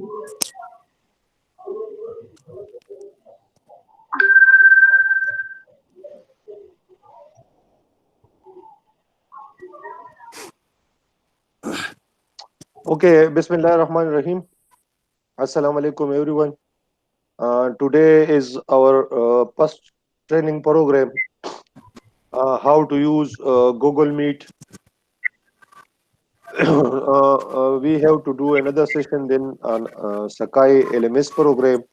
Okay, Bismillahirrahmanirrahim. Assalamu alaikum, everyone. Today is our first training program, how to use Google Meet. We have to do another session then on Sakai LMS program.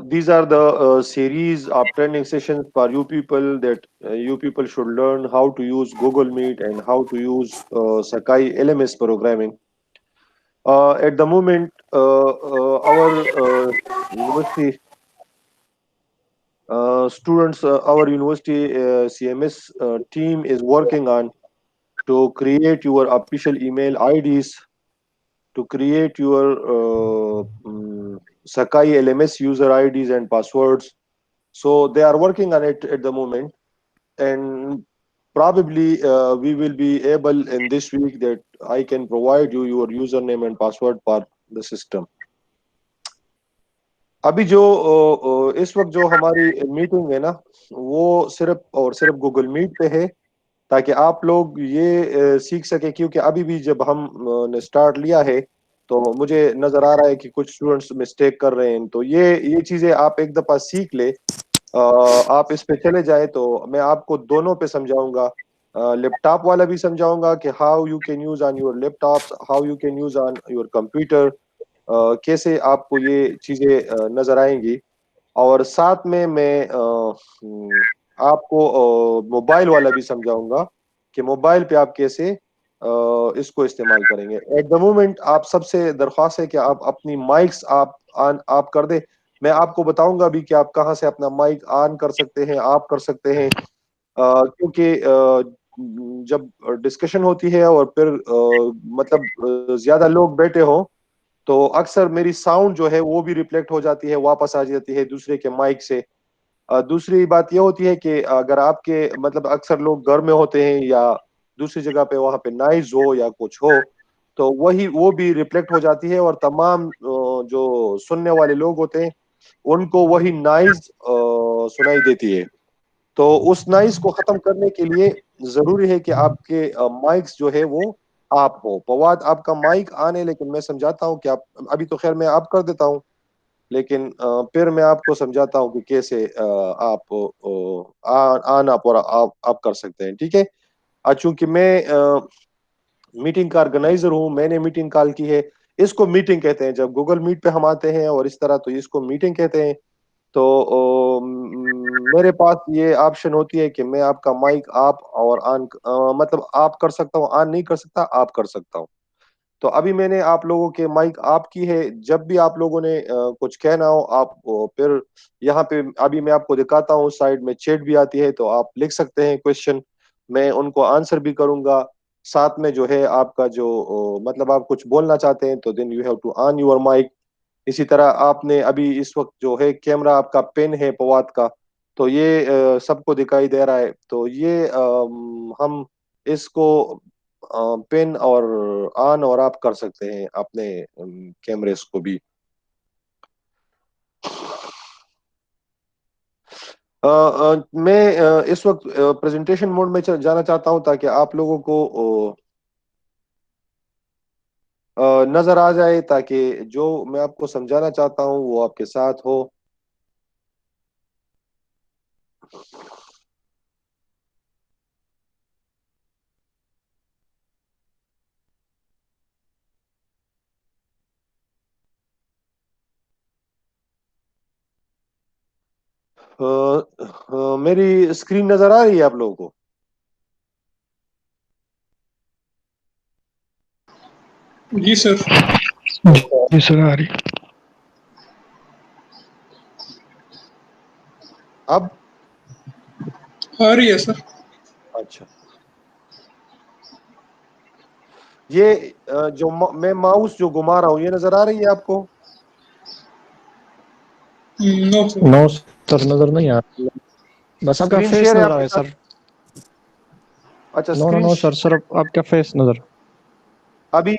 These are the series of training sessions for you people that you people should learn how to use Google Meet and how to use Sakai LMS programming. At the moment, our university students, our university CMS team is working on to create your official email IDs, to create your Sakai LMS user IDs and passwords. So they are working on it at the moment, and probably we will be able in this week that I can provide you your username and password for the system. अभी जो इस वक्त जो हमारी meeting है ना, वो सिर्फ और सिर्फ गूगल मीट पे है, ताकि आप लोग ये सीख सके, क्योंकि अभी भी जब हम ने स्टार्ट लिया है तो मुझे नजर आ रहा है कि कुछ स्टूडेंट्स मिस्टेक कर रहे हैं, तो ये चीजें आप एक दफा सीख ले, आप इस पे चले जाए तो मैं आपको दोनों पे समझाऊंगा, लैपटॉप वाला भी समझाऊंगा कि how you can use on your laptops, how you can use on your computer, कैसे आपको ये चीजें नजर आएंगी, और साथ में मैं आपको मोबाइल वाला भी समझाऊंगा कि मोबाइल पे आप कैसे इसको इस्तेमाल करेंगे। एट द मोमेंट आप सबसे दरख्वास्त है कि आप अपनी माइक्स आप ऑन आप कर दे। मैं आपको बताऊंगा भी कि आप कहाँ से अपना माइक ऑन कर सकते हैं, आप कर सकते हैं, क्योंकि जब डिस्कशन होती है और फिर मतलब ज्यादा लोग बैठे हो तो अक्सर मेरी साउंड जो है वो भी रिफ्लेक्ट हो जाती है, वापस आ जाती है दूसरे के माइक से। दूसरी बात ये होती है कि अगर आपके मतलब अक्सर लोग घर में होते हैं या दूसरी जगह पे वहां पे नॉइज हो या कुछ हो, तो वही वो भी रिफ्लेक्ट हो जाती है और तमाम जो सुनने वाले लोग होते हैं उनको वही नॉइज सुनाई देती है। तो उस नॉइज को खत्म करने के लिए जरूरी है कि आपके माइक्स जो है वो आप हो। फवाद आपका माइक ऑन है, लेकिन मैं समझाता हूँ कि आप अभी तो खैर मैं आप कर देता हूँ, लेकिन फिर मैं आपको समझाता हूँ कि कैसे आप ऑन आप और आप कर सकते हैं, ठीक है। चूंकि मैं मीटिंग का ऑर्गेनाइजर हूँ, मैंने मीटिंग कॉल की है, इसको मीटिंग कहते हैं। जब गूगल मीट पे हम आते हैं और इस तरह, तो इसको मीटिंग कहते हैं। तो मेरे पास ये ऑप्शन होती है कि मैं आपका माइक आप और ऑन मतलब आप कर सकता हूँ, ऑन नहीं कर सकता, आप कर सकता हूँ। तो अभी मैंने आप लोगों के माइक आप की है, जब भी आप लोगों ने कुछ कहना हो आप फिर यहाँ पे अभी मैं आपको दिखाता हूँ, साइड में चैट भी आती है, तो आप लिख सकते हैं क्वेश्चन, मैं उनको आंसर भी करूंगा। साथ में जो है आपका जो मतलब आप कुछ बोलना चाहते हैं तो then you have to on your mic. इसी तरह आपने अभी इस वक्त जो है कैमरा आपका पेन है पवात का, तो ये सबको दिखाई दे रहा है, तो ये हम इसको पेन और ऑन और आप कर सकते हैं अपने कैमरेस को भी। मैं इस वक्त प्रेजेंटेशन मोड में जाना चाहता हूं, ताकि आप लोगों को नजर आ जाए, ताकि जो मैं आपको समझाना चाहता हूं वो आपके साथ हो। मेरी स्क्रीन नजर आ रही है आप लोगों को? जी सर। जी सर आ रही। अब आ रही है सर। अच्छा, ये जो मैं माउस जो घुमा रहा हूँ ये नजर आ रही है आपको? No sir. नो सर नजर नहीं आ रहा, बस आपका स्क्रीन फेस शेयर है नजर आ रहा आपके है साथ? सर। अच्छा, no no screen no sir, sir आपका फेस नजर। अभी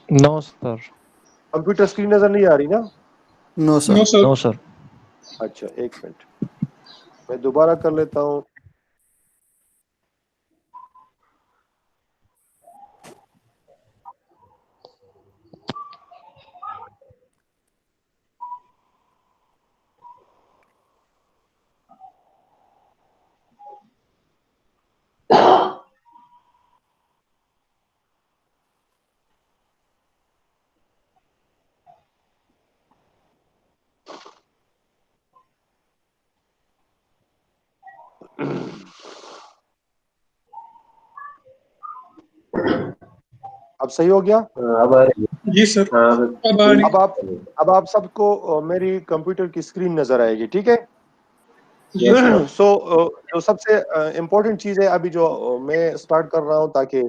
नो सर। कंप्यूटर स्क्रीन नजर नहीं आ रही ना? No sir. No sir. No sir. अच्छा, एक मिनट, मैं दोबारा कर लेता हूँ। अब सही हो गया? अब आ रही है। जी सर, हाँ, अब आ रही। अब आप सबको मेरी कंप्यूटर की स्क्रीन नजर आएगी, ठीक है? जी सर। सो जो सबसे इम्पोर्टेंट चीज है अभी जो मैं स्टार्ट कर रहा हूँ, ताकि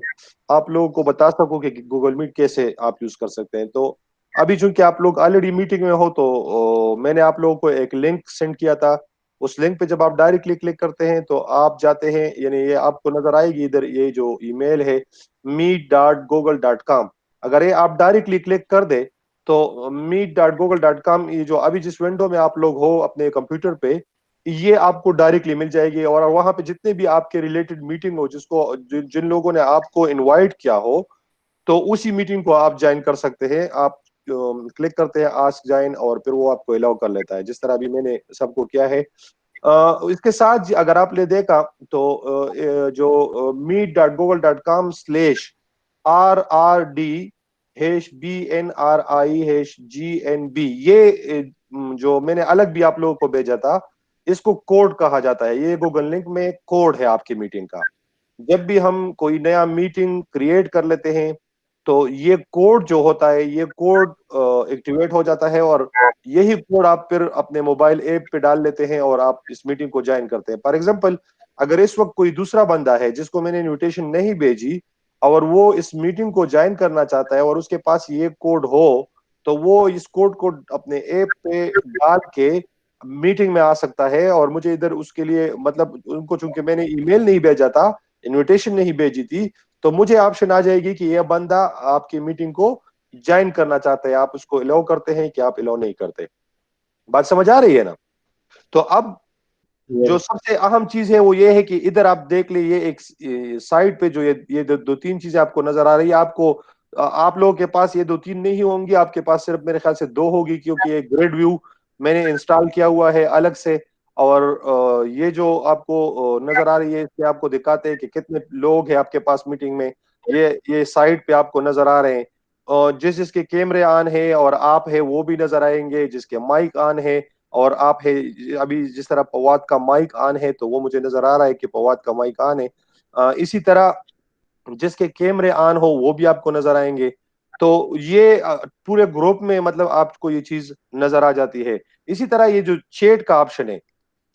आप लोगों को बता सकूं कि गूगल मीट कैसे आप यूज कर सकते हैं। तो अभी चूंकि आप लोग ऑलरेडी मीटिंग में हो, तो मैंने आप लोगों को एक लिंक सेंड किया था। उस लिंक पे जब आप डायरेक्टली क्लिक करते हैं तो आप जाते हैं, यानी ये आपको नजर आएगी इधर, ये जो ईमेल है meet.google.com। अगर ये आप डायरेक्टली क्लिक कर दे तो meet.google.com, ये जो अभी जिस विंडो में आप लोग हो अपने कंप्यूटर पे, ये आपको डायरेक्टली मिल जाएगी। और वहां पे जितने भी आपके रिलेटेड मीटिंग हो, जिन लोगों ने आपको इनवाइट किया हो, तो उसी मीटिंग को आप ज्वाइन कर सकते हैं। आप क्लिक करते हैं आस्क ज्वाइन, और फिर वो आपको अलाउ कर लेता है, जिस तरह अभी मैंने सबको किया है। इसके साथ अगर आपने देखा तो जो meet.google.com/RRD-BNRI-GNB, ये जो मैंने अलग भी आप लोगों को भेजा था, इसको कोड कहा जाता है। ये गूगल लिंक में कोड है आपकी मीटिंग का। जब भी हम कोई नया मीटिंग क्रिएट कर लेते हैं तो ये कोड जो होता है, ये कोड एक्टिवेट हो जाता है, और यही कोड आप फिर अपने मोबाइल ऐप पे डाल लेते हैं और आप इस मीटिंग को ज्वाइन करते हैं। फॉर एग्जांपल, अगर इस वक्त कोई दूसरा बंदा है जिसको मैंने इनविटेशन नहीं भेजी, और वो इस मीटिंग को ज्वाइन करना चाहता है और उसके पास ये कोड हो, तो वो इस कोड को अपने ऐप पे डाल के मीटिंग में आ सकता है। और मुझे इधर उसके लिए, मतलब उनको चूंकि मैंने ईमेल नहीं भेजा था, इनविटेशन नहीं भेजी थी, तो मुझे ऑप्शन आ जाएगी कि यह बंदा आपकी मीटिंग को ज्वाइन करना चाहता है। आप उसको अलाउ करते हैं कि आप अलाउ नहीं करते। बात समझ आ रही है ना? तो अब जो सबसे अहम चीज है वो ये है कि इधर आप देख ले, ये एक साइड पे जो ये दो तीन चीजें आपको नजर आ रही है। आपको आप लोगों के पास ये दो तीन नहीं होंगी, आपके पास सिर्फ मेरे ख्याल से दो होगी, क्योंकि ये ग्रिड व्यू मैंने इंस्टॉल किया हुआ है अलग से। और ये जो आपको नजर आ रही है, इसमें आपको दिखाते हैं कि कितने लोग हैं आपके पास मीटिंग में। ये साइड पे आपको नजर आ रहे हैं, और जिसके कैमरे ऑन है और आप है वो भी नजर आएंगे, जिसके माइक ऑन है और आप है। अभी जिस तरह फवाद का माइक ऑन है तो वो मुझे नजर आ रहा है कि फवाद का माइक ऑन है। इसी तरह जिसके कैमरे ऑन हो वो भी आपको नजर आएंगे। तो ये पूरे ग्रुप में मतलब आपको ये चीज नजर आ जाती है। इसी तरह ये जो चैट का ऑप्शन है,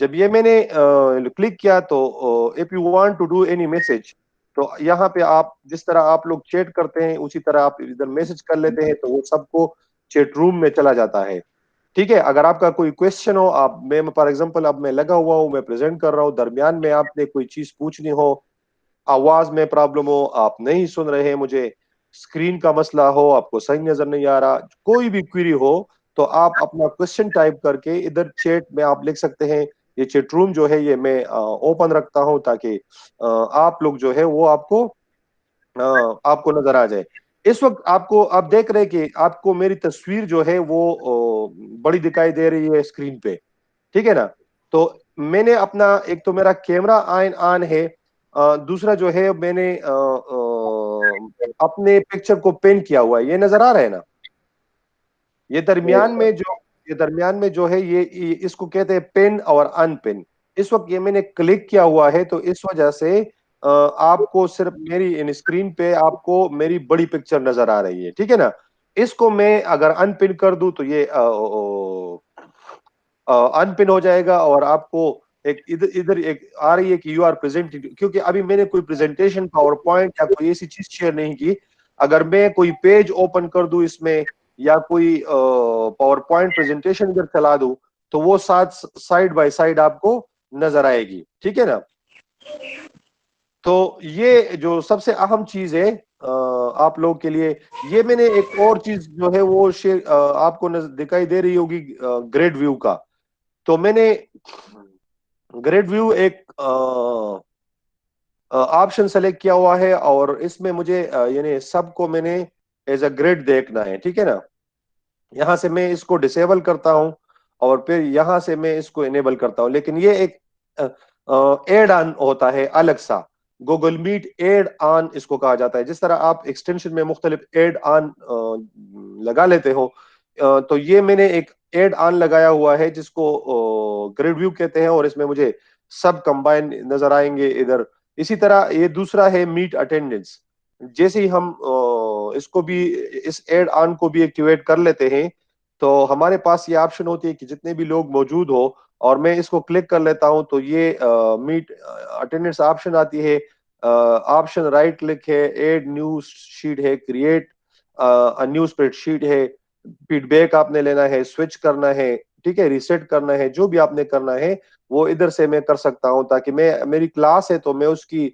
जब ये मैंने क्लिक किया तो if you want to do any message, तो यहाँ पे आप जिस तरह आप लोग चैट करते हैं उसी तरह आप इधर मैसेज कर लेते हैं, तो वो सबको चैट रूम में चला जाता है। ठीक है? अगर आपका कोई क्वेश्चन हो, आप मैं फॉर एग्जांपल अब मैं लगा हुआ हूं, मैं प्रेजेंट कर रहा हूं, दरमियान में आपने कोई चीज पूछनी हो, आवाज में प्रॉब्लम हो, आप नहीं सुन रहे मुझे, स्क्रीन का मसला हो, आपको सही नजर नहीं आ रहा, कोई भी क्वेरी हो, तो आप अपना क्वेश्चन टाइप करके इधर चैट में आप लिख सकते हैं। ये चैट रूम जो है ये मैं ओपन रखता हूं, ताकि आप लोग जो है वो आपको नजर आ जाए। इस वक्त आपको आप देख रहे हैं कि आपको मेरी तस्वीर जो है वो बड़ी दिखाई दे रही है स्क्रीन पे, ठीक है ना? तो मैंने अपना, एक तो मेरा कैमरा ऑन ऑन है, दूसरा जो है मैंने अपने पिक्चर को पिन किया हुआ है, ये नजर आ रहा है ना? ये दरमियान में जो ये दरमियान में जो है ये इसको कहते हैं पिन और अनपिन। इस वक्त ये मैंने क्लिक किया हुआ है, तो इस वजह से आपको सिर्फ मेरी इन स्क्रीन पे आपको मेरी बड़ी पिक्चर नजर आ रही है, ठीक है ना? इसको मैं अगर अनपिन कर दूं तो ये अनपिन हो जाएगा, और आपको एक इधर इधर एक आ रही है कि यू आर प्रेजेंटिंग, क्योंकि अभी मैंने कोई प्रेजेंटेशन, पावर पॉइंट या कोई ऐसी चीज शेयर नहीं की। अगर मैं कोई पेज ओपन कर दूं इसमें, या कोई पावर पॉइंट प्रेजेंटेशन इधर चला दूं, तो वो साथ साइड बाय साइड आपको नजर आएगी, ठीक है ना? तो ये जो सबसे अहम चीज है आप लोगों के लिए ये मैंने एक और चीज जो है वो शेयर आपको दिखाई दे रही होगी, ग्रेड व्यू का। तो मैंने ग्रेड व्यू एक ऑप्शन सेलेक्ट किया हुआ है और इसमें मुझे यानी सबको मैंने एज अ ग्रेड देखना है, ठीक है ना। यहां से मैं इसको डिसेबल करता हूं और फिर यहां से मैं इसको इनेबल करता हूं, लेकिन ये एक एड ऑन होता है अलग सा। गूगल मीट एड ऑन इसको कहा जाता है। जिस तरह आप एक्सटेंशन में मुख्तलिफ एड ऑन लगा लेते हो, तो ये मैंने एक एड ऑन लगाया हुआ है जिसको ग्रिड व्यू कहते हैं और इसमें मुझे सब कंबाइन नजर आएंगे इधर। इसी तरह ये दूसरा है मीट अटेंडेंस। जैसे ही हम इसको भी, इस एड ऑन को भी एक्टिवेट कर लेते हैं, तो हमारे पास ये ऑप्शन होती है कि जितने भी लोग मौजूद हो, और मैं इसको क्लिक कर लेता हूं तो ये मीट अटेंडेंस ऑप्शन आती है। ऑप्शन राइट क्लिक है, एड न्यू शीट है, क्रिएट न्यू स्प्रेडशीट है, फीडबैक आपने लेना है, स्विच करना है, ठीक है, रिसेट करना है, जो भी आपने करना है वो इधर से मैं कर सकता हूं, ताकि मैं, मेरी क्लास है तो मैं उसकी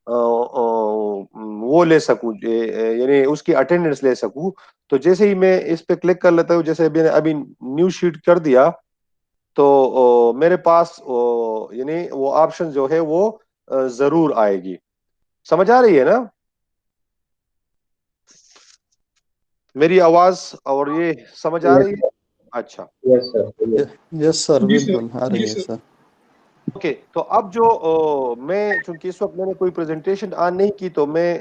वो ले सकूं, यानी उसकी अटेंडेंस ले सकूं। तो जैसे ही मैं इस पे क्लिक कर लेता हूं, जैसे मैंने अभी न्यू शीट कर दिया, तो मेरे पास यानी वो ऑप्शन जो है वो जरूर आएगी। समझ आ रही है ना मेरी आवाज? और ये समझ आ Yes, रही है? अच्छा, yes, sir. Yes. Yes sir, जी सर, बिल्कुल आ रही जी है सर। सर। ओके। तो अब जो मैं, चूंकि इस वक्त मैंने कोई प्रेजेंटेशन ऑन नहीं की, तो मैं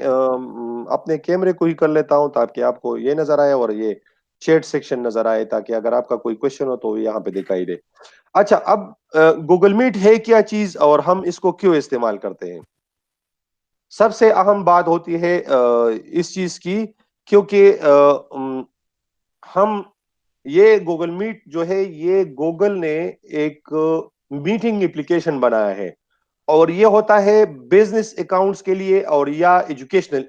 अपने कैमरे को ही कर लेता हूं ताकि आपको ये नजर आए और ये चैट सेक्शन नजर आए, ताकि अगर आपका कोई क्वेश्चन हो तो यहाँ पे दिखाई दे। अच्छा, अब गूगल मीट है क्या चीज और हम इसको क्यों इस्तेमाल करते हैं? सबसे अहम बात होती है इस चीज की, क्योंकि हम, ये गूगल मीट जो है ये गूगल ने एक मीटिंग एप्लीकेशन बनाया है, और ये होता है बिजनेस अकाउंट्स के लिए और या एजुकेशनल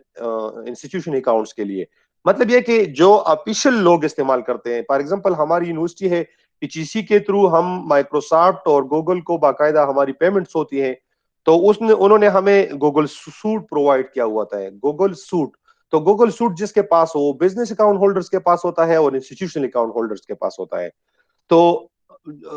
इंस्टीट्यूशन अकाउंट्स के लिए। मतलब ये कि जो ऑफिशियल लोग इस्तेमाल करते हैं, फॉर एग्जांपल हमारी यूनिवर्सिटी है, एचईसी के थ्रू हम माइक्रोसॉफ्ट और गूगल को बाकायदा हमारी पेमेंट्स होती हैं, तो उसने उन्होंने हमें गूगल सूट प्रोवाइड किया हुआ था, गूगल सूट। तो गूगल सूट जिसके पास हो, बिजनेस अकाउंट होल्डर्स के पास होता है और इंस्टीट्यूशनल अकाउंट होल्डर्स के पास होता है। तो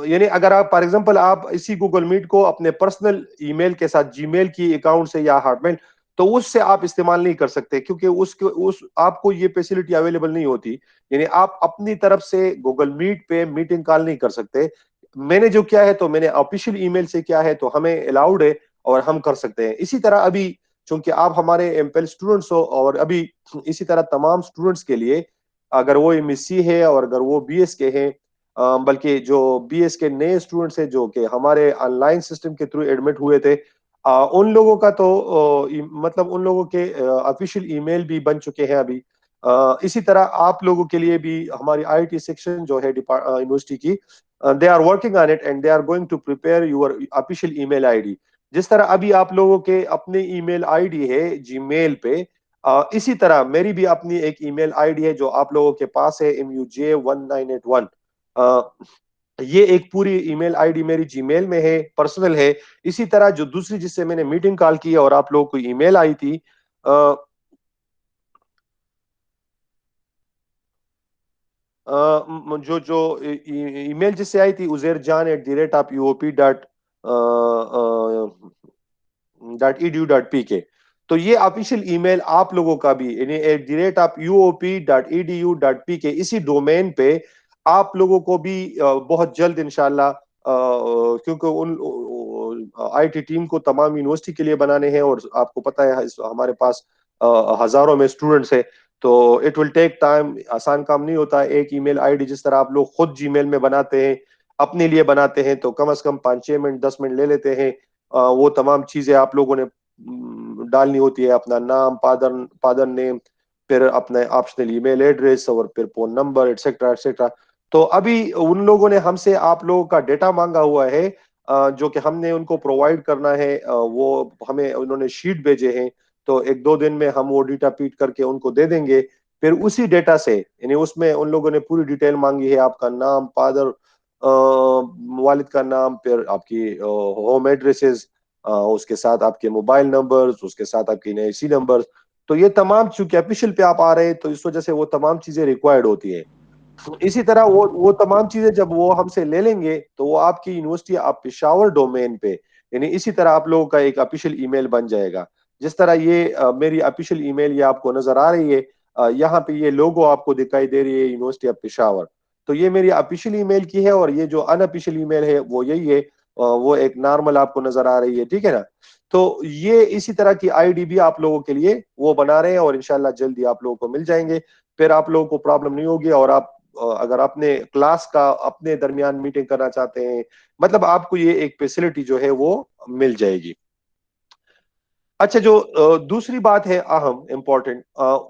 यानी अगर आप फॉर एग्जांपल आप इसी गूगल मीट को अपने पर्सनल ईमेल के साथ, जीमेल की अकाउंट से या हॉटमेल, तो उससे आप इस्तेमाल नहीं कर सकते, क्योंकि उसके उस आपको ये फैसिलिटी अवेलेबल नहीं होती। यानी आप अपनी तरफ से गूगल मीट पे मीटिंग कॉल नहीं कर सकते। मैंने जो किया है तो मैंने ऑफिशियल ईमेल से किया है, तो हमें अलाउड है और हम कर सकते हैं। इसी तरह अभी चूंकि आप हमारे एमपीएल स्टूडेंट्स हो, और अभी इसी तरह तमाम स्टूडेंट्स के लिए, अगर वो एमएससी है और अगर वो बीएस के हैं, बल्कि जो बीएस के नए स्टूडेंट्स हैं जो कि हमारे ऑनलाइन सिस्टम के थ्रू एडमिट हुए थे, उन लोगों का तो मतलब उन लोगों के ऑफिशियल ईमेल भी बन चुके हैं अभी। इसी तरह आप लोगों के लिए भी हमारी आईटी सेक्शन जो है यूनिवर्सिटी की, they are working on it and they are going to prepare your official email ID. जिस तरह अभी आप लोगों के अपने ईमेल आईडी है जीमेल पे, इसी तरह मेरी भी अपनी एक ईमेल आईडी है जो आप लोगों के पास है, MUJ1981। ये एक पूरी ईमेल आईडी मेरी जीमेल में है, पर्सनल है। इसी तरह जो दूसरी जिससे मैंने मीटिंग कॉल की और आप लोगों को ईमेल आई थी, जो जो ईमेल जिससे आई थी, uzairjan@uop.edu.pk, तो ये ऑफिशियल ईमेल आप लोगों का भी, यानी @uop.edu.pk, इसी डोमेन पे आप लोगों को भी बहुत जल्द इंशाल्लाह, क्योंकि उन आईटी टीम को तमाम यूनिवर्सिटी के लिए बनाने हैं, और आपको पता है हमारे पास हजारों में स्टूडेंट्स है, तो इट विल टेक टाइम। आसान काम नहीं होता है। एक ईमेल आईडी जिस तरह आप लोग खुद जीमेल में बनाते हैं, अपने लिए बनाते हैं, तो कम से कम 5-6 मिनट 10 मिनट ले लेते हैं। वो तमाम चीजें आप लोगों ने डालनी होती है, अपना नाम, फादर फादर नेम, फिर अपने ऑप्शनल ईमेल एड्रेस, और फिर फोन नंबर, एटसेट्रा एटसेट्रा। तो अभी उन लोगों ने हमसे आप लोगों का डेटा मांगा हुआ है, जो कि हमने उनको प्रोवाइड करना है। वो हमें उन्होंने शीट भेजे हैं, तो 1-2 दिन में हम वो डेटा पीट करके उनको दे देंगे। फिर उसी डेटा से, यानी उसमें उन लोगों ने पूरी डिटेल मांगी है, आपका नाम, फादर, वालिद का नाम, फिर आपकी होम एड्रेसेस, उसके साथ आपके मोबाइल नंबर्स, उसके साथ आपके NIC नंबर्स। तो ये तमाम, चूंकि ऑफिशियल पे आप आ रहे हैं तो इस वजह से वो तमाम चीजें रिक्वायर्ड होती है। तो इसी तरह वो तमाम चीजें जब वो हमसे ले लेंगे तो वो आपकी यूनिवर्सिटी, आप पेशावर डोमेन पे, यानी इसी तरह आप लोगों का एक ऑफिशियल ईमेल बन जाएगा। जिस तरह ये मेरी ऑफिशियल ईमेल ये आपको नजर आ रही है, यहाँ पे ये लोगो आपको दिखाई दे रही है, यूनिवर्सिटी ऑफ पेशावर। तो ये मेरी ऑफिशियल ईमेल की है, और ये जो अनऑफिशियल ईमेल है वो यही है, वो एक नॉर्मल आपको नजर आ रही है, ठीक है ना। तो ये इसी तरह की आईडी भी आप लोगों के लिए वो बना रहे हैं, और इंशाल्लाह जल्दी आप लोगों को मिल जाएंगे। फिर आप लोगों को प्रॉब्लम नहीं होगी, और आप अगर अपने क्लास का अपने दरमियान मीटिंग करना चाहते हैं, मतलब आपको ये एक फैसिलिटी जो है वो मिल जाएगी। अच्छा, जो दूसरी बात है अहम इम्पोर्टेंट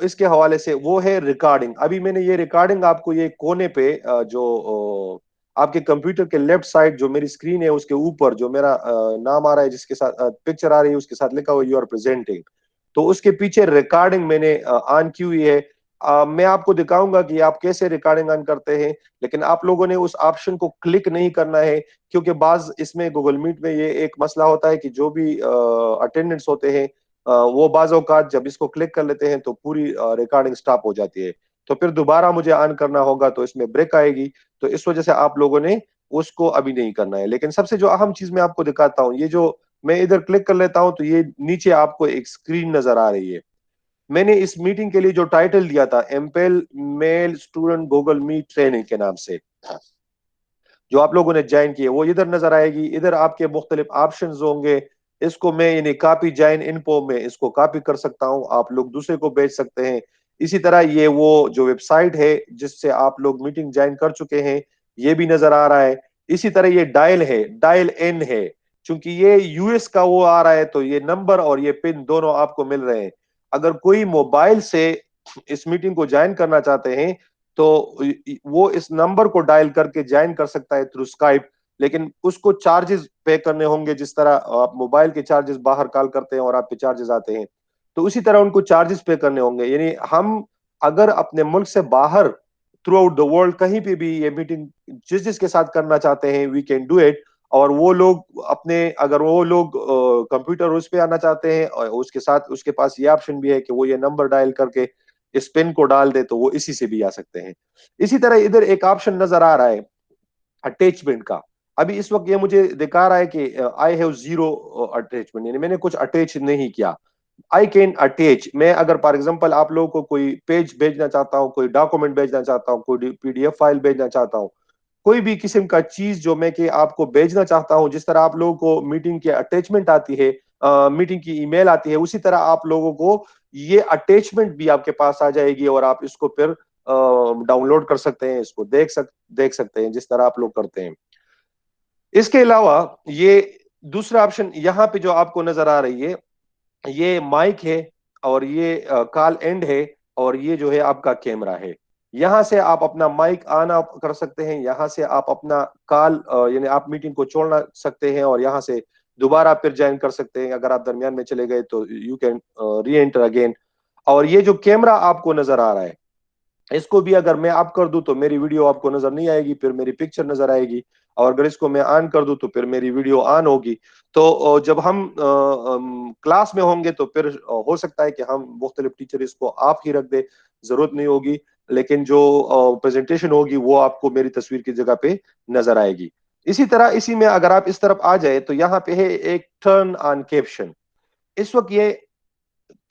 इसके हवाले से, वो है रिकॉर्डिंग। अभी मैंने ये रिकॉर्डिंग आपको ये कोने पे जो आपके कंप्यूटर के लेफ्ट साइड जो मेरी स्क्रीन है उसके ऊपर जो मेरा नाम आ रहा है, जिसके साथ पिक्चर आ रही है, उसके साथ लिखा हुआ यू आर प्रेजेंटिंग, तो उसके पीछे रिकॉर्डिंग मैंने ऑन की हुई है। मैं आपको दिखाऊंगा कि आप कैसे रिकॉर्डिंग ऑन करते हैं, लेकिन आप लोगों ने उस ऑप्शन को क्लिक नहीं करना है, क्योंकि बाज इसमें गूगल मीट में ये एक मसला होता है कि जो भी अटेंडेंट्स होते हैं वो बाज औकात जब इसको क्लिक कर लेते हैं तो पूरी रिकॉर्डिंग स्टॉप हो जाती है। तो फिर दोबारा मुझे ऑन करना होगा तो इसमें ब्रेक आएगी। तो इस वजह से आप लोगों ने उसको अभी नहीं करना है। लेकिन सबसे जो अहम चीज मैं आपको दिखाता हूँ, ये जो मैं इधर क्लिक कर लेता हूँ तो ये नीचे आपको एक स्क्रीन नजर आ रही है। मैंने इस मीटिंग के लिए जो टाइटल दिया था, एम्पेल male student Google Meet training के नाम से, जो आप लोगों ने ज्वाइन किए, वो इधर नजर आएगी। इधर आपके मुख्तलिफ ऑप्शन होंगे। इसको मैं यानी कॉपी ज्वाइन इनफो में इसको कॉपी कर सकता हूं, आप लोग दूसरे को भेज सकते हैं। इसी तरह ये वो जो वेबसाइट है जिससे आप लोग मीटिंग ज्वाइन कर चुके हैं, ये भी नजर आ रहा है। इसी तरह ये डायल है, डायल इन है, चूंकि ये US का वो आ रहा है तो ये नंबर और ये पिन दोनों आपको मिल रहे हैं। अगर कोई मोबाइल से इस मीटिंग को ज्वाइन करना चाहते हैं तो वो इस नंबर को डायल करके ज्वाइन कर सकता है थ्रू स्काइप, लेकिन उसको चार्जेस पे करने होंगे। जिस तरह आप मोबाइल के चार्जेस बाहर कॉल करते हैं और आप पे चार्जेस आते हैं, तो उसी तरह उनको चार्जेस पे करने होंगे। यानी हम अगर अपने मुल्क से बाहर थ्रू आउट द वर्ल्ड कहीं पे भी ये मीटिंग जिस जिसके साथ करना चाहते हैं, वी कैन डू इट। और वो लोग अपने, अगर वो लोग कंप्यूटर उस पे आना चाहते हैं, और उसके साथ उसके पास ये ऑप्शन भी है कि वो ये नंबर डायल करके इस पिन को डाल दे, तो वो इसी से भी आ सकते हैं। इसी तरह इधर एक ऑप्शन नजर आ रहा है अटैचमेंट का। अभी इस वक्त ये मुझे दिखा रहा है कि आई हैव जीरो अटैचमेंट, यानी मैंने कुछ अटैच नहीं किया। आई कैन अटैच, मैं अगर फॉर एग्जांपल आप लोगों को कोई पेज भेजना चाहता हूँ, कोई डॉक्यूमेंट भेजना चाहता हूँ, कोई PDF फाइल भेजना चाहता हूँ, कोई भी किस्म का चीज जो मैं कि आपको भेजना चाहता हूं, जिस तरह आप लोगों को मीटिंग की अटैचमेंट आती है, मीटिंग की ईमेल आती है, उसी तरह आप लोगों को ये अटैचमेंट भी आपके पास आ जाएगी, और आप इसको फिर डाउनलोड कर सकते हैं, इसको देख सकते हैं जिस तरह आप लोग करते हैं। इसके अलावा ये दूसरा ऑप्शन यहाँ पे जो आपको नजर आ रही है, ये माइक है, और ये कॉल एंड है, और ये जो है आपका कैमरा है। यहां से आप अपना माइक ऑन ऑफ कर सकते हैं, यहां से आप अपना कॉल यानी आप मीटिंग को छोड़ना सकते हैं, और यहां से दोबारा फिर ज्वाइन कर सकते हैं। अगर आप दरमियान में चले गए तो यू कैन री एंटर अगेन। और ये जो कैमरा आपको नजर आ रहा है, इसको भी अगर मैं ऑफ कर दूं तो मेरी वीडियो आपको नजर नहीं आएगी, फिर मेरी पिक्चर नजर आएगी। और अगर इसको मैं ऑन कर दूं तो फिर मेरी वीडियो ऑन होगी। तो जब हम क्लास में होंगे तो फिर हो सकता है कि हम मुख्तलिफ टीचर इसको ऑफ ही रख दे, जरूरत नहीं होगी। लेकिन जो प्रेजेंटेशन होगी वो आपको मेरी तस्वीर की जगह पे नजर आएगी। इसी तरह इसी में अगर आप इस तरफ आ जाए तो यहाँ पे है एक टर्न ऑन कैप्शन। इस वक्त ये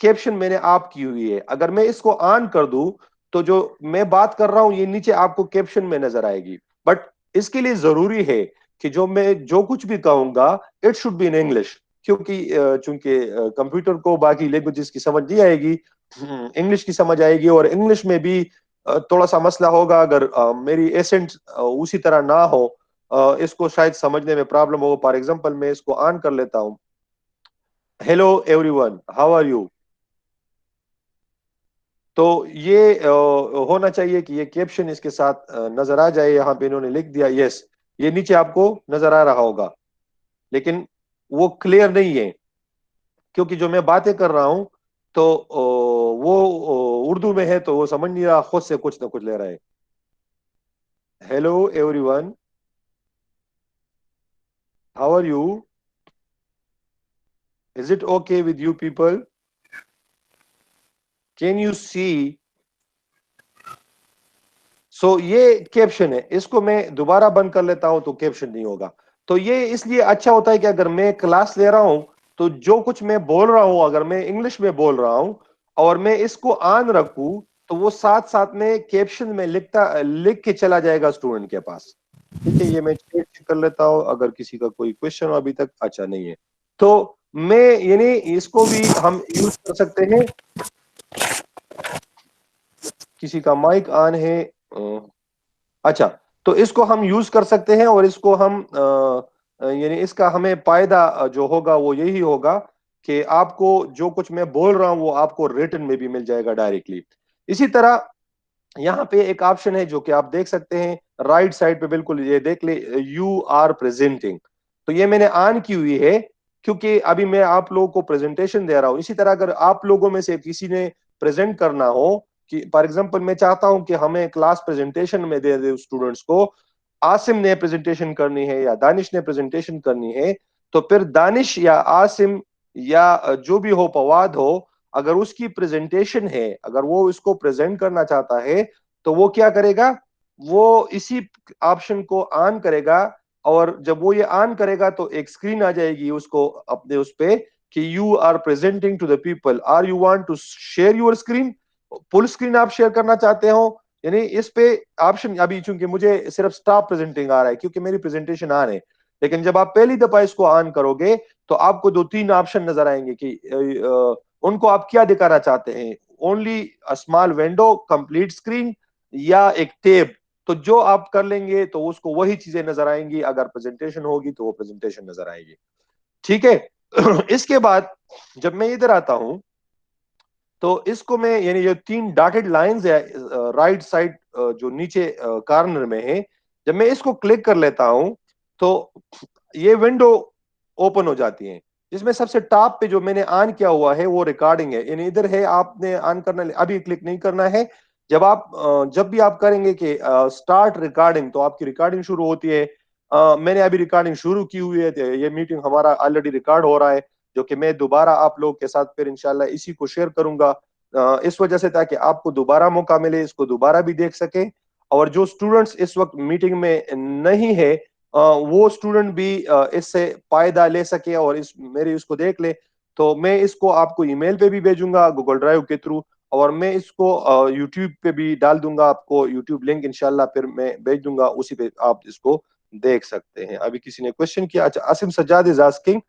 कैप्शन मैंने आप की हुई है, अगर मैं इसको ऑन कर दूं तो जो मैं बात कर रहा हूं ये नीचे आपको कैप्शन में नजर आएगी। बट इसके लिए जरूरी है कि जो मैं जो कुछ भी कहूंगा it should be in English, क्योंकि चूंकि कंप्यूटर को बाकी लैंग्वेजेस की समझ नहीं आएगी, इंग्लिश की समझ आएगी। और इंग्लिश में भी थोड़ा सा मसला होगा, अगर मेरी एसेंट उसी तरह ना हो, इसको शायद समझने में प्रॉब्लम हो। फॉर एग्जांपल मैं इसको ऑन कर लेता हूं, hello everyone how are you. तो ये होना चाहिए कि ये कैप्शन इसके साथ नजर आ जाए। यहाँ पे इन्होंने लिख दिया यस, ये नीचे आपको नजर आ रहा होगा, लेकिन वो क्लियर नहीं है, क्योंकि जो मैं बातें कर रहा हूं तो वो उर्दू में है, तो वो समझ नहीं रहा, खुद से कुछ ना कुछ ले रहा है। Hello everyone how are you. Is it okay with you people? Can you see? So ये कैप्शन है, इसको मैं दोबारा बंद कर लेता हूं तो कैप्शन नहीं होगा। तो ये इसलिए अच्छा होता है कि अगर मैं क्लास ले रहा हूं तो जो कुछ मैं बोल रहा हूं, अगर मैं इंग्लिश में बोल रहा हूं और मैं इसको ऑन रखूं तो वो साथ साथ में कैप्शन में लिख के चला जाएगा स्टूडेंट के पास। ठीक है, ये मैं चेक कर लेता हूं अगर किसी का कोई क्वेश्चन अभी तक अच्छा नहीं है तो मैं यानी इसको भी हम यूज कर सकते हैं। किसी का माइक ऑन है? अच्छा, तो इसको हम यूज कर सकते हैं और इसको हम यानी इसका हमें फायदा जो होगा वो यही होगा कि आपको जो कुछ मैं बोल रहा हूं वो आपको रिटन में भी मिल जाएगा डायरेक्टली। इसी तरह यहाँ पे एक ऑप्शन है जो कि आप देख सकते हैं राइट साइड पे, बिल्कुल ये देख ले, यू आर प्रेजेंटिंग। तो ये मैंने ऑन की हुई है क्योंकि अभी मैं आप लोगों को प्रेजेंटेशन दे रहा हूं। इसी तरह अगर आप लोगों में से किसी ने प्रेजेंट करना हो, कि फॉर एग्जांपल मैं चाहता हूं कि हमें क्लास प्रेजेंटेशन में दे दे स्टूडेंट्स को, आसिम ने प्रेजेंटेशन करनी है या दानिश ने प्रेजेंटेशन करनी है, तो फिर दानिश या आसिम या जो भी हो, फवाद हो, अगर उसकी प्रेजेंटेशन है, अगर वो इसको प्रेजेंट करना चाहता है तो वो क्या करेगा, वो इसी ऑप्शन को ऑन करेगा और जब वो ये ऑन करेगा तो एक स्क्रीन आ जाएगी उसको अपने उस पे कि you are presenting to the people, are you want to share your screen, full screen आप शेयर करना चाहते हो। यानी इस पे ऑप्शन, अभी चूंकि मुझे सिर्फ स्टॉप प्रेजेंटिंग आ रहा है क्योंकि मेरी प्रेजेंटेशन ऑन है, लेकिन जब आप पहली दफा इसको ऑन करोगे तो आपको दो तीन ऑप्शन नजर आएंगे कि उनको आप क्या दिखाना चाहते हैं, only a small window, complete screen, या एक टेब। तो जो आप कर लेंगे तो उसको वही चीजें नजर आएंगी, अगर प्रेजेंटेशन होगी तो वो प्रेजेंटेशन नजर आएगी। ठीक है। इसके बाद जब मैं इधर आता हूं तो इसको मैं, यानी ये तीन डॉटेड लाइंस है राइट साइड जो नीचे कॉर्नर में है, जब मैं इसको क्लिक कर लेता हूं तो ये विंडो ओपन हो जाती है, जिसमें सबसे टॉप पे जो मैंने ऑन किया हुआ है वो रिकॉर्डिंग है, यानी इधर है, आपने ऑन करना, अभी क्लिक नहीं करना है। जब भी आप करेंगे कि स्टार्ट रिकॉर्डिंग तो आपकी रिकॉर्डिंग शुरू होती है। मैंने अभी रिकॉर्डिंग शुरू की हुई है, ये मीटिंग हमारा ऑलरेडी रिकॉर्ड हो रहा है, जो कि मैं दोबारा आप लोग के साथ फिर इंशाल्लाह इसी को शेयर करूंगा इस वजह से, ताकि आपको दोबारा मौका मिले, इसको दोबारा भी देख सके, और जो स्टूडेंट्स इस वक्त मीटिंग में नहीं है वो स्टूडेंट भी इससे फायदा ले सके और इस मेरे इसको देख ले। तो मैं इसको आपको ईमेल पे भी भेजूंगा गूगल ड्राइव के थ्रू, और मैं इसको यूट्यूब पे भी डाल दूंगा, आपको यूट्यूब लिंक इंशाल्लाह फिर मैं भेज दूंगा, उसी पे आप इसको देख सकते हैं। अभी किसी ने क्वेश्चन किया, अच्छा, Asim Sajjad is asking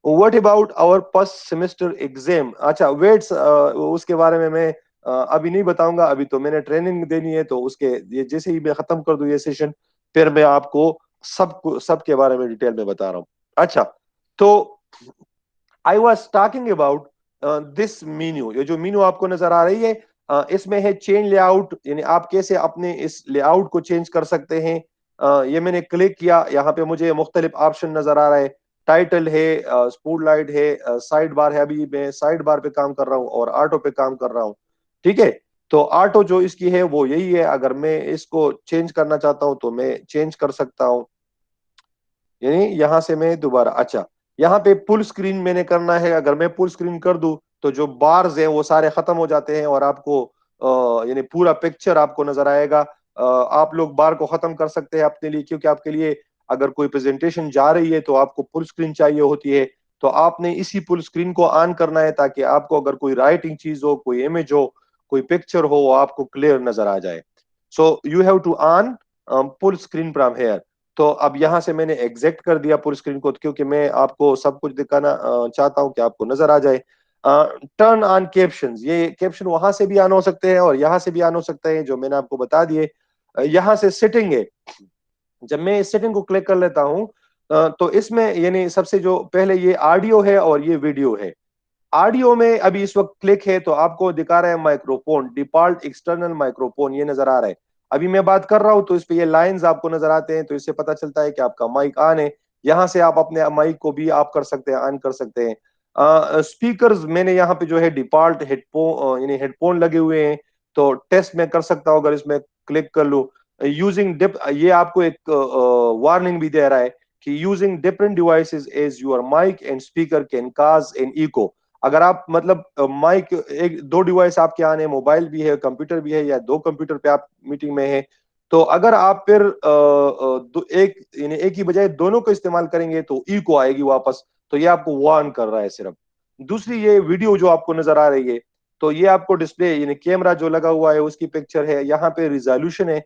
what about our first semester exam. अच्छा वेट्स, उसके बारे में मैं अभी नहीं बताऊंगा, अभी तो मैंने ट्रेनिंग देनी है, तो उसके ये जैसे ही मैं खत्म कर दूं ये सेशन, फिर मैं आपको सब के बारे में डिटेल में बता रहा हूँ। अच्छा, तो I was talking about this menu, ये जो मीन्यू आपको नजर आ रही है इसमें है चेंज लेआउट, यानी आप कैसे अपने इस लेआउट को चेंज कर सकते हैं। ये मैंने क्लिक किया, यहाँ पे मुझे मुख्तलिफ ऑप्शन नजर आ रहा है, टाइटल है, स्पॉटलाइट है, साइड बार है, अभी मैं साइड बार पे काम कर रहा हूँ और ऑटो पे काम कर रहा हूँ। ठीक है, तो ऑटो जो इसकी है वो यही है, अगर मैं इसको चेंज करना चाहता हूँ तो मैं चेंज कर सकता हूँ, यानी यहां से मैं दोबारा, अच्छा, यहाँ पे फुल स्क्रीन मैंने करना है, अगर मैं फुल स्क्रीन कर दूं तो जो बार्स हैं वो सारे खत्म हो जाते हैं और आपको यानी पूरा पिक्चर आपको नजर आएगा। आप लोग बार को खत्म कर सकते हैं अपने लिए, क्योंकि आपके लिए अगर कोई प्रेजेंटेशन जा रही है तो आपको फुल स्क्रीन चाहिए होती है, तो आपने इसी फुल स्क्रीन को ऑन करना है ताकि आपको अगर कोई राइटिंग चीज हो, कोई इमेज हो, कोई पिक्चर हो, वो आपको क्लियर नजर आ जाए। So you have to on full screen from here. तो अब यहां से मैंने एग्जैक्ट कर दिया पूरी स्क्रीन को, क्योंकि मैं आपको सब कुछ दिखाना चाहता हूं कि आपको नजर आ जाए। टर्न ऑन कैप्शंस, ये कैप्शन वहां से भी ऑन हो सकते हैं और यहां से भी ऑन हो सकते हैं, जो मैंने आपको बता दिए। यहां से सेटिंग है, जब मैं इस सेटिंग को क्लिक कर लेता हूं तो इसमें यानी सबसे जो पहले ये ऑडियो है और ये वीडियो है। ऑडियो में अभी इस वक्त क्लिक है तो आपको दिखा रहा है माइक्रोफोन, डिफॉल्ट एक्सटर्नल माइक्रोफोन, ये नजर आ रहा है। अभी मैं बात कर रहा हूं तो इस पे ये लाइंस आपको नजर आते हैं, तो इससे पता चलता है कि आपका माइक ऑन है। यहां से आप अपने माइक को भी ऑफ कर सकते हैं, ऑन कर सकते हैं। स्पीकर्स मैंने यहाँ पे जो है डिफॉल्ट हेडफोन, यानी हेडफोन लगे हुए हैं, तो टेस्ट में कर सकता हूँ अगर इसमें क्लिक कर लूँ। यूजिंग डिप, ये आपको एक वार्निंग भी दे रहा है कि using different devices as your mic and speaker can cause an echo. अगर आप मतलब माइक एक दो डिवाइस आपके आने, मोबाइल भी है, कंप्यूटर भी है, या दो कंप्यूटर पे आप मीटिंग में है, तो अगर आप फिर एक यानी एक ही बजाय दोनों को इस्तेमाल करेंगे तो इको आएगी वापस। तो ये आपको वार्न कर रहा है सिर्फ। दूसरी, ये वीडियो जो आपको नजर आ रही है, तो ये आपको डिस्प्ले यानी कैमरा जो लगा हुआ है उसकी पिक्चर है, यहाँ पे रिजोल्यूशन है।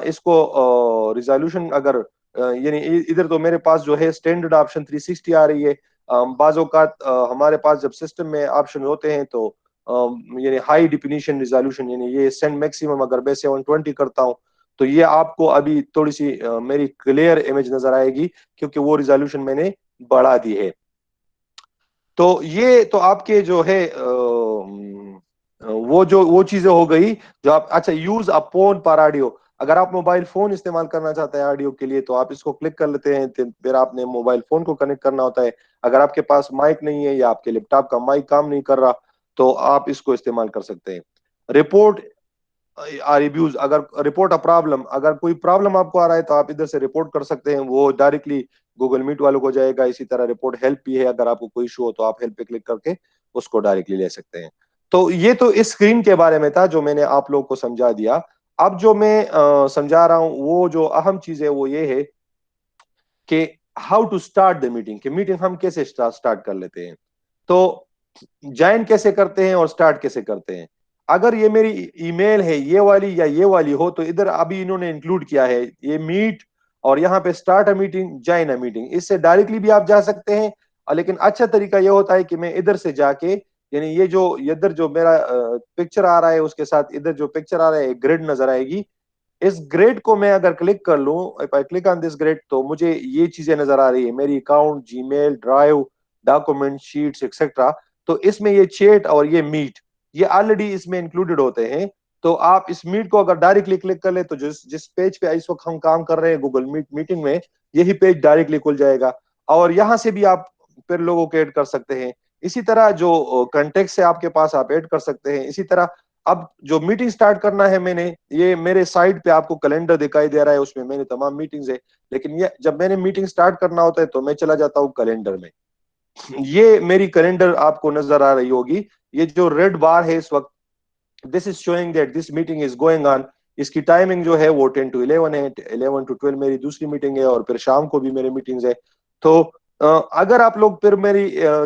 इसको रिजोल्यूशन अगर यानी इधर तो मेरे पास जो है स्टैंडर्ड ऑप्शन 360 आ रही है। बाज़ औक़ात हमारे पास जब सिस्टम में ऑप्शन होते हैं तो यानी हाई डिफिनीशन रिजोल्यूशन, यानी ये सेंड मैक्सिमम अगर मैं 720 करता हूँ तो ये आपको अभी थोड़ी सी मेरी क्लियर इमेज नजर आएगी, क्योंकि वो रिजोल्यूशन मैंने बढ़ा दी है। तो ये तो आपके जो है वो चीजें हो गई जो आप, अच्छा, यूज अ फोन पर ऑडियो। अगर आप मोबाइल फोन इस्तेमाल करना चाहते हैं ऑडियो के लिए तो आप इसको क्लिक कर लेते हैं, फिर आपने मोबाइल फोन को कनेक्ट करना होता है। अगर आपके पास माइक नहीं है या आपके लैपटॉप का माइक काम नहीं कर रहा तो आप इसको इस्तेमाल कर सकते हैं। रिपोर्ट रिव्यूज, अगर रिपोर्ट अ प्रॉब्लम, अगर कोई प्रॉब्लम आपको आ रहा है तो आप इधर से रिपोर्ट कर सकते हैं, वो डायरेक्टली गूगल मीट वालों को जाएगा। इसी तरह रिपोर्ट हेल्प भी है, अगर आपको कोई इशू हो तो आप हेल्प पे क्लिक करके उसको डायरेक्टली ले सकते हैं। तो ये तो इस स्क्रीन के बारे में था जो मैंने आप लोगों को समझा दिया। अब जो मैं समझा रहा हूं वो जो अहम चीज है वो ये है कि how to start the meeting, कि मीटिंग हम कैसे स्टार्ट कर लेते हैं। तो ज्वाइन कैसे करते हैं और स्टार्ट कैसे करते हैं। अगर ये मेरी ईमेल है ये वाली या ये वाली हो तो इधर अभी इन्होंने इंक्लूड किया है ये मीट, और यहाँ पे start a meeting, join a meeting, इससे डायरेक्टली भी आप जा सकते हैं। लेकिन अच्छा तरीका ये होता है कि मैं इधर से जाके, यानी ये जो इधर जो मेरा पिक्चर आ रहा है उसके साथ इधर जो पिक्चर आ रहा है एक ग्रिड नजर आएगी, इस ग्रेड को मैं अगर क्लिक कर लूं, if I click on this grade, तो मुझे ये चीजें नजर आ रही है, मेरी account, Gmail, drive, document, sheets etcetera. तो इसमें ये चैट और ये मीट, ये ऑलरेडी इसमें इंक्लूडेड होते हैं। तो आप इस मीट को अगर डायरेक्टली क्लिक कर ले तो जिस जिस पेज पे इस वक्त हम काम कर रहे हैं गूगल मीट मीटिंग में, यही पेज डायरेक्टली खुल जाएगा, और यहां से भी आप फिर लोगों को ऐड कर सकते हैं। इसी तरह जो कंटेक्ट है आपके पास आप ऐड कर सकते हैं। इसी तरह अब जो मीटिंग स्टार्ट करना है, मैंने ये मेरे साइड पे आपको कैलेंडर दिखाई दे रहा है, उसमें मैंने तमाम मीटिंग्स है। लेकिन ये जब मैंने मीटिंग स्टार्ट करना होता है तो मैं चला जाता हूँ कैलेंडर में। ये मेरी कैलेंडर आपको नजर आ रही होगी, ये जो रेड बार है इस वक्त, this is showing that this meeting is going on. इसकी टाइमिंग जो है वो 10 to 11 है, 11 to 12 मेरी दूसरी मीटिंग है, और फिर शाम को भी मेरी मीटिंग्स है। तो अगर आप लोग फिर मेरी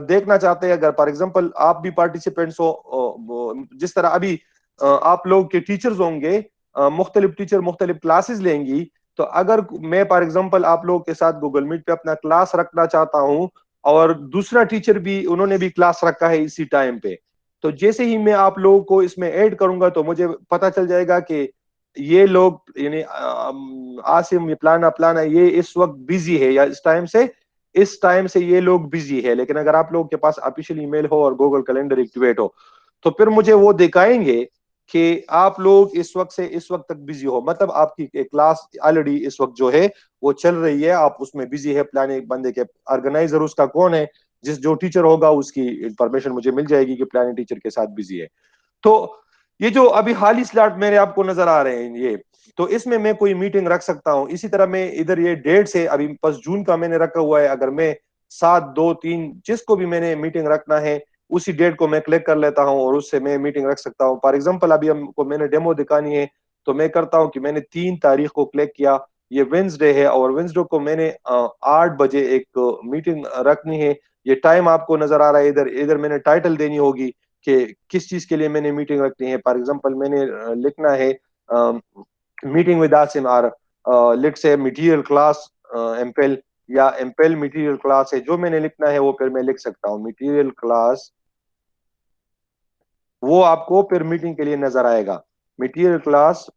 देखना चाहते हैं, अगर फॉर एग्जांपल आप भी पार्टिसिपेंट्स हो, जिस तरह अभी आप लोग के टीचर्स होंगे, मुख्तलिफ टीचर मुख्तलिफ क्लासेस लेंगी, तो अगर मैं फॉर एग्जांपल आप लोगों के साथ गूगल मीट पे अपना क्लास रखना चाहता हूं, और दूसरा टीचर भी उन्होंने भी क्लास रखा है इसी टाइम पे, तो जैसे ही मैं आप लोगों को इसमें ऐड करूंगा तो मुझे पता चल जाएगा कि ये लोग यानी आसिम, ये प्लाना प्लाना, ये इस वक्त बिजी है, या इस टाइम से ये लोग बिजी है। लेकिन अगर आप लोगों के पास ऑफिशियल ईमेल हो और गूगल कैलेंडर एक्टिवेट हो तो फिर मुझे वो दिखाएंगे कि आप लोग इस वक्त से इस वक्त तक बिजी हो, मतलब आपकी क्लास ऑलरेडी इस वक्त जो है वो चल रही है, आप उसमें बिजी है। प्लानिंग बंदे के ऑर्गेनाइजर उसका कौन है, जो टीचर होगा उसकी इंफॉर्मेशन मुझे मिल जाएगी कि प्लानिंग टीचर के साथ बिजी है। तो ये जो अभी हाल ही स्लॉट मेरे आपको नजर आ रहे हैं ये, तो इसमें मैं कोई मीटिंग रख सकता हूं। इसी तरह मैं इधर ये डेट से अभी 1 जून का मैंने रखा हुआ है, अगर मैं 7, 2, 3 जिसको भी मैंने मीटिंग रखना है उसी डेट को मैं क्लिक कर लेता हूं और उससे मैं मीटिंग रख सकता हूं। फॉर एग्जांपल अभी हमको मैंने डेमो दिखानी है तो मैं करता हूं कि मैंने 3 तारीख को क्लिक किया, ये वेंसडे है, और वेंसडे को मैंने 8 बजे एक मीटिंग रखनी है। ये टाइम आपको नजर आ रहा है, इधर इधर मैंने टाइटल देनी होगी कि किस चीज के लिए मैंने मीटिंग रखनी है। फॉर एग्जांपल मैंने लिखना है मीटिंग विद आसिम, और लेट्स से मटेरियल क्लास एमपेल, या एमपेल मटेरियल क्लास है, जो मैंने लिखना है वो फिर मैं लिख सकता हूँ मटेरियल क्लास। वो आपको फिर मीटिंग के लिए नजर आएगा, मटेरियल क्लास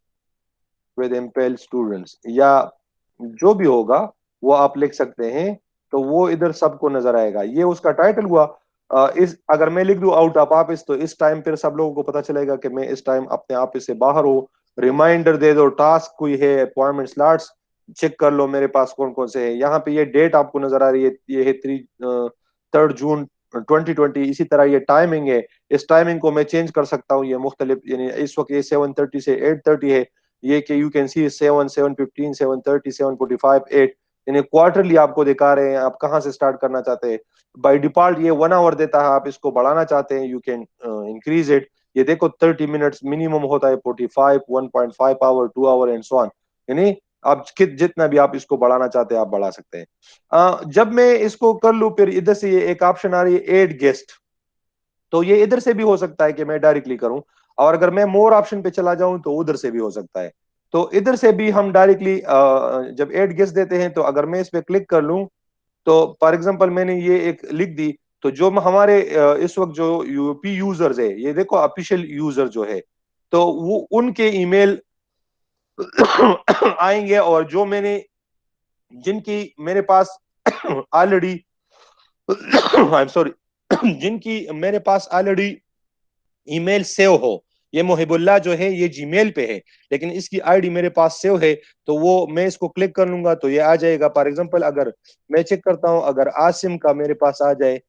विद एमपेल स्टूडेंट्स, या जो भी होगा वो आप लिख सकते हैं। तो वो इधर सबको नजर आएगा, ये उसका टाइटल हुआ। इस अगर मैं लिख दूं आउट ऑफ ऑफिस तो इस टाइम फिर सब लोगों को पता चलेगा कि मैं इस टाइम अपने ऑफिस से बाहर हूँ। रिमाइंडर दे दो, टास्क कोई है, अपॉइंटमेंट स्लॉट्स चेक कर लो मेरे पास कौन कौन से है। यहाँ पे ये डेट आपको नजर आ रही है, ये है 3 जून 2020। इसी तरह ये टाइमिंग है, इस टाइमिंग को मैं चेंज कर सकता हूँ। ये मुख्तलिफ, यानी इस वक्त ये 7:30 से 8:30 है, ये कि यू कैन सी 7, 7:15, 7:30, 7:45, 8। यानी क्वार्टरली आपको दिखा रहे हैं आप कहाँ से स्टार्ट करना चाहते हैं। बाय डिफॉल्ट ये 1 आवर देता है, आप इसको बढ़ाना चाहते हैं यू कैन इंक्रीज इट। ये देखो 30 मिनट्स मिनिमम होता है, 45, 1.5 hour, 2 hour and so on. यानी आप जितना भी आप इसको बढ़ाना चाहते हैं आप बढ़ा सकते हैं। जब मैं इसको कर लूं फिर इधर से ये एक ऑप्शन आ रही है एड गेस्ट, तो ये इधर से भी हो सकता है कि मैं डायरेक्टली करूं, और अगर मैं मोर ऑप्शन पे चला जाऊं तो उधर से भी हो सकता है। तो इधर से भी हम डायरेक्टली जब एड गेस्ट देते हैं तो अगर मैं इस पे क्लिक कर लूं तो फॉर एग्जांपल मैंने ये एक लिख दी, तो जो हमारे इस वक्त जो यूपी यूजर्स है, ये देखो ऑफिशियल यूजर जो है, तो वो उनके ईमेल आएंगे, और जो मैंने जिनकी मेरे पास ऑलरेडी आई एम सॉरी जिनकी मेरे पास ऑलरेडी ईमेल सेव हो, ये मोहिबुल्लाह जो है ये जीमेल पे है लेकिन इसकी आईडी मेरे पास सेव है, तो वो मैं इसको क्लिक कर लूंगा तो ये आ जाएगा। फॉर एग्जांपल अगर मैं चेक करता हूं, अगर आसिम का मेरे पास आ जाए,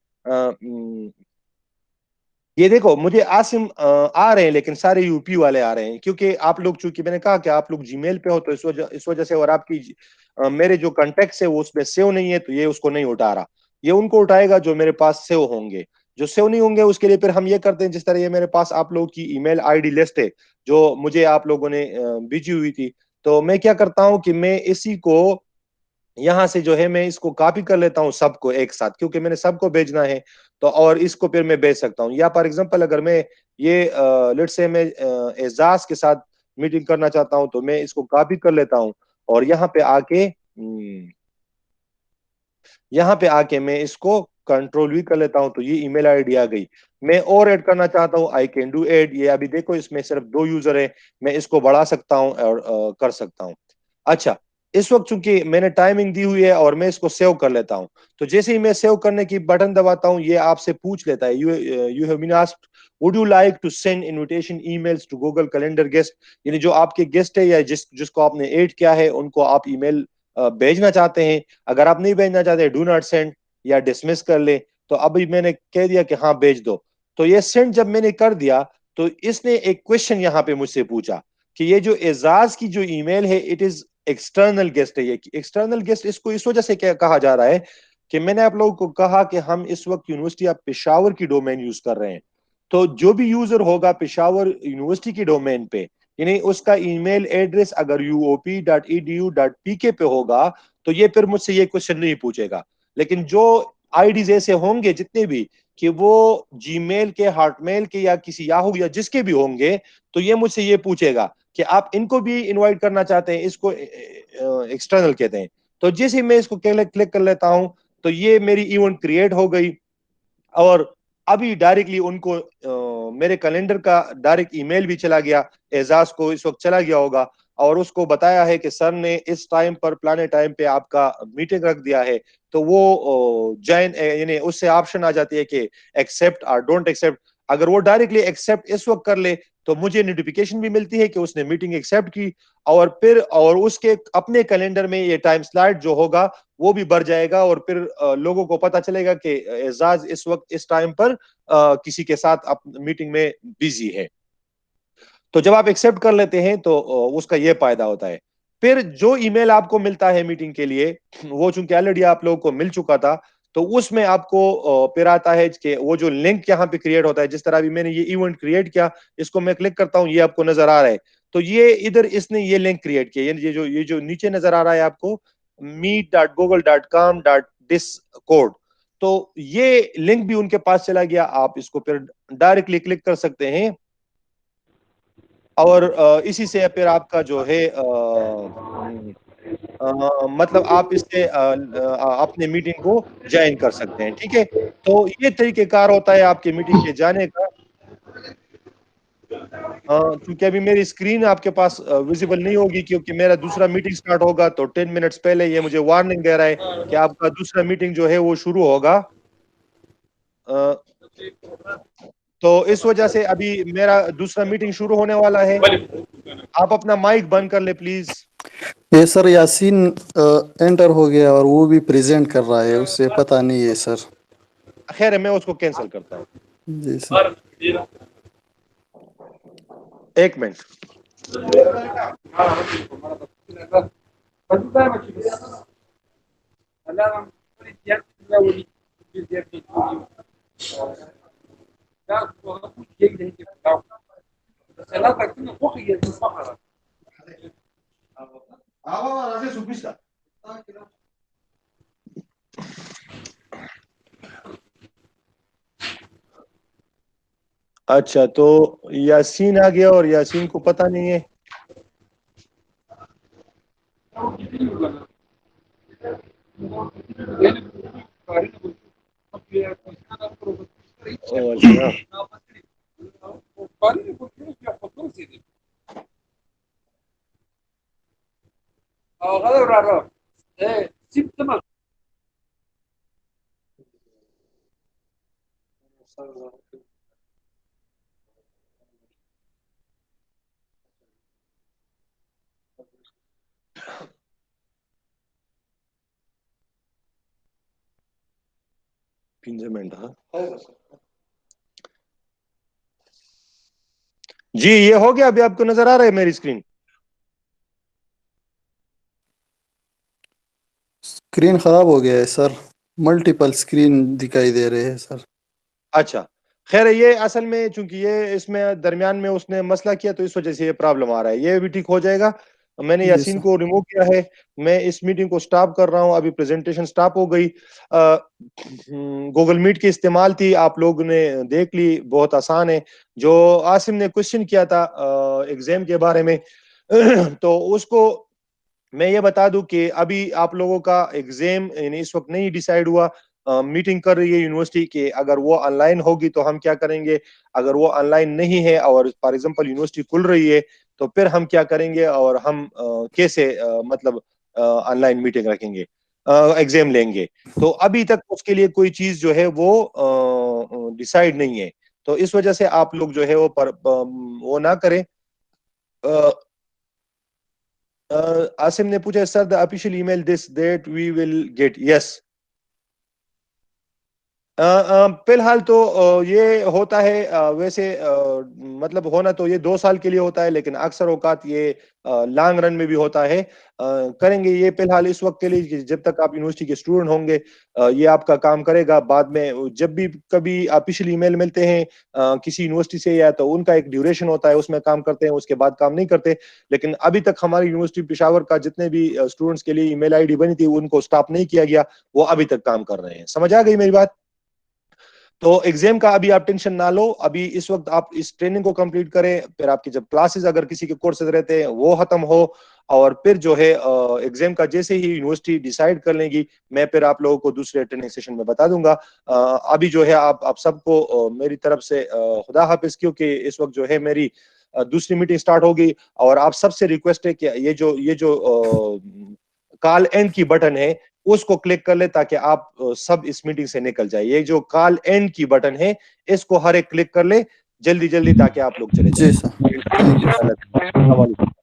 ये देखो मुझे आसिम आ रहे हैं लेकिन सारे यूपी वाले आ रहे हैं, क्योंकि आप लोग, चूंकि मैंने कहा कि आप लोग जीमेल पे हो तो इस वजह से, और आपकी मेरे जो कॉन्टेक्ट है वो उसमें सेव नहीं है तो ये उसको नहीं उठा रहा। ये उनको उठाएगा जो मेरे पास सेव होंगे, जो सेव नहीं होंगे उसके लिए फिर हम ये करते हैं, जिस तरह ये मेरे पास आप लोगों की ईमेल आईडी लिस्ट है जो मुझे आप लोगों ने भेजी हुई थी, तो मैं क्या करता हूं कि मैं इसी को यहाँ से जो है मैं इसको कॉपी कर लेता हूँ सबको एक साथ, क्योंकि मैंने सबको भेजना है, तो और इसको फिर मैं भेज सकता हूँ। या फॉर एग्जांपल अगर मैं ये लेट्स से मैं एजाज के साथ मीटिंग करना चाहता हूँ तो मैं इसको कॉपी कर लेता हूँ, और यहाँ पे आके मैं इसको कंट्रोल भी कर लेता हूँ, तो ये ईमेल आईडी आ गई। मैं और ऐड करना चाहता हूँ, आई कैन डू ऐड। ये अभी देखो इसमें सिर्फ 2 यूजर है, मैं इसको बढ़ा सकता हूँ और कर सकता हूँ। अच्छा, इस वक्त चूंकि मैंने टाइमिंग दी हुई है और मैं इसको सेव कर लेता हूं, तो जैसे ही मैं सेव करने की बटन दबाता हूं ये आपसे पूछ लेता है, you have been asked would you like to send invitation emails to Google calendar guest. यानी जो आपके गेस्ट है या जिसको आपने ऐड किया है उनको आप ईमेल भेजना चाहते हैं। अगर आप नहीं भेजना चाहते डू नॉट सेंड या डिसमिस कर ले। तो अभी मैंने कह दिया कि हाँ भेज दो, तो ये सेंड जब मैंने कर दिया तो इसने एक क्वेश्चन यहाँ पे मुझसे पूछा कि ये जो एजाज की जो ईमेल है इट इज एक्सटर्नल गेस्ट है। ये एक्सटर्नल गेस्ट इसको इस वजह से क्या कहा जा रहा है कि मैंने आप लोगों को कहा कि हम इस वक्त यूनिवर्सिटी ऑफ पेशावर की डोमेन यूज कर रहे हैं, तो जो भी यूजर होगा पेशावर यूनिवर्सिटी की डोमेन पे, यानी उसका ईमेल एड्रेस अगर uop.edu.pk पे होगा तो ये फिर मुझसे ये क्वेश्चन नहीं पूछेगा। लेकिन जो आईडीज ऐसे होंगे जितने भी कि वो जीमेल के, हॉटमेल के या किसी याहू या जिसके भी होंगे, तो ये मुझसे ये पूछेगा कि आप इनको भी इनवाइट करना चाहते हैं, इसको एक्सटर्नल कहते हैं। तो जैसे मैं इसको क्लिक कर लेता हूं तो ये मेरी इवेंट क्रिएट हो गई, और अभी डायरेक्टली उनको मेरे कैलेंडर का डायरेक्ट ईमेल भी चला गया, एजाज को इस वक्त चला गया होगा, और उसको बताया है कि सर ने इस टाइम पर प्लाने टाइम पे आपका मीटिंग रख दिया है। तो वो ज्वाइन, यानी उससे ऑप्शन आ जाती है कि एक्सेप्ट और डोंट एक्सेप्ट। अगर वो डायरेक्टली एक्सेप्ट इस वक्त कर ले तो मुझे नोटिफिकेशन भी मिलती है कि उसने मीटिंग एक्सेप्ट की, और फिर और उसके अपने कैलेंडर में ये टाइम स्लॉट जो होगा वो भी बढ़ जाएगा, और फिर लोगों को पता चलेगा कि एजाज इस वक्त इस टाइम पर किसी के साथ मीटिंग में बिजी है। तो जब आप एक्सेप्ट कर लेते हैं तो उसका यह फायदा होता है। फिर जो ईमेल आपको मिलता है मीटिंग के लिए, वो चूंकि ऑलरेडी आप लोगों को मिल चुका था, तो उसमें आपको फिर आता है कि वो जो लिंक यहाँ पे क्रिएट होता है, जिस तरह अभी मैंने ये इवेंट क्रिएट किया, इसको मैं क्लिक करता हूँ, ये आपको नजर आ रहा है। तो ये इधर इसने ये लिंक क्रिएट किया, ये जो नीचे नजर आ रहा है आपको meet.google.com/discord, तो ये लिंक भी उनके पास चला गया। आप इसको फिर डायरेक्टली क्लिक कर सकते हैं, और इसी से फिर आपका जो है मतलब आप इससे अपने मीटिंग को ज्वाइन कर सकते हैं। ठीक है, तो ये तरीकेकार होता है आपके मीटिंग के जाने का। क्योंकि अभी मेरी स्क्रीन आपके पास विजिबल नहीं होगी, क्योंकि मेरा दूसरा मीटिंग स्टार्ट होगा, तो 10 मिनट्स पहले ये मुझे वार्निंग दे रहा है कि आपका दूसरा मीटिंग जो है वो शुरू होगा। तो इस वजह से अभी मेरा दूसरा मीटिंग शुरू होने वाला है। आप अपना माइक बंद कर ले प्लीज। ये सर यासीन एंटर हो गया और वो भी प्रेजेंट कर रहा है, उससे पता नहीं है सर। खैर है, मैं उसको कैंसिल करता हूँ। जी सर। एक मिनट। अच्छा, तो यासीन आ गया और यासीन को पता नहीं है। ओ, अच्छा। जी, ये हो गया। अभी आपको नजर आ रहा है मेरी स्क्रीन? स्क्रीन खराब हो गया है सर, मल्टीपल स्क्रीन दिखाई दे रहे हैं सर। अच्छा, खैर, ये असल में चूंकि ये इसमें दरमियान में उसने मसला किया तो इस वजह से ये प्रॉब्लम आ रहा है। ये भी ठीक हो जाएगा। मैंने जी यासीन सर। को रिमूव किया है। मैं इस मीटिंग को स्टॉप कर रहा हूं। अभी प्रेजेंटेशन स्टॉप हो गई। गूगल मीट की इस्तेमाल थी, आप लोगों ने देख ली, बहुत आसान है। जो आसिम ने क्वेश्चन किया था एग्जाम के बारे में तो उसको मैं ये बता दूं कि अभी आप लोगों का एग्जाम यानी इस वक्त नहीं डिसाइड हुआ। मीटिंग कर रही है यूनिवर्सिटी कि अगर वो ऑनलाइन होगी तो हम क्या करेंगे, अगर वो ऑनलाइन नहीं है और फॉर एग्जांपल यूनिवर्सिटी खुल रही है तो फिर हम क्या करेंगे और हम कैसे मतलब ऑनलाइन मीटिंग रखेंगे, एग्जाम लेंगे। तो अभी तक उसके लिए कोई चीज जो है वो डिसाइड नहीं है। तो इस वजह से आप लोग जो है वो ना करें। आसिम ने पूछा, sir the official email this that we will get. Yes, फिलहाल तो ये होता है वैसे मतलब होना तो ये 2 साल के लिए होता है, लेकिन अक्सर औकात ये लॉन्ग रन में भी होता है। करेंगे ये फिलहाल इस वक्त के लिए कि जब तक आप यूनिवर्सिटी के स्टूडेंट होंगे ये आपका काम करेगा। बाद में जब भी कभी ऑफिशियल ईमेल मिलते हैं किसी यूनिवर्सिटी से, या तो उनका एक ड्यूरेशन होता है, उसमें काम करते हैं, उसके बाद काम नहीं करते। लेकिन अभी तक हमारी यूनिवर्सिटी पेशावर का जितने भी स्टूडेंट्स के लिए ईमेल आईडी बनी थी उनको स्टॉप नहीं किया गया, वो अभी तक काम कर रहे हैं। समझ आ गई मेरी बात? तो एग्जाम का अभी आप टेंशन ना लो। अभी इस वक्त आप इस ट्रेनिंग को कंप्लीट करें, फिर आपकी जब क्लासेस अगर किसी के कोर्सेज रहते हैं वो खत्म हो, और फिर जो है एग्जाम का जैसे ही यूनिवर्सिटी डिसाइड कर लेगी मैं फिर आप लोगों को दूसरे ट्रेनिंग सेशन में बता दूंगा। अभी जो है आप सबको मेरी तरफ से खुदा हाफिज, क्योंकि इस वक्त जो है मेरी दूसरी मीटिंग स्टार्ट होगी। और आप सबसे रिक्वेस्ट है कि ये जो कॉल एंड की बटन है उसको क्लिक कर ले, ताकि आप सब इस मीटिंग से निकल जाए। ये जो कॉल एंड की बटन है इसको हर एक क्लिक कर ले जल्दी जल्दी, ताकि आप लोग चले जी सर, थैंक यू। जाए।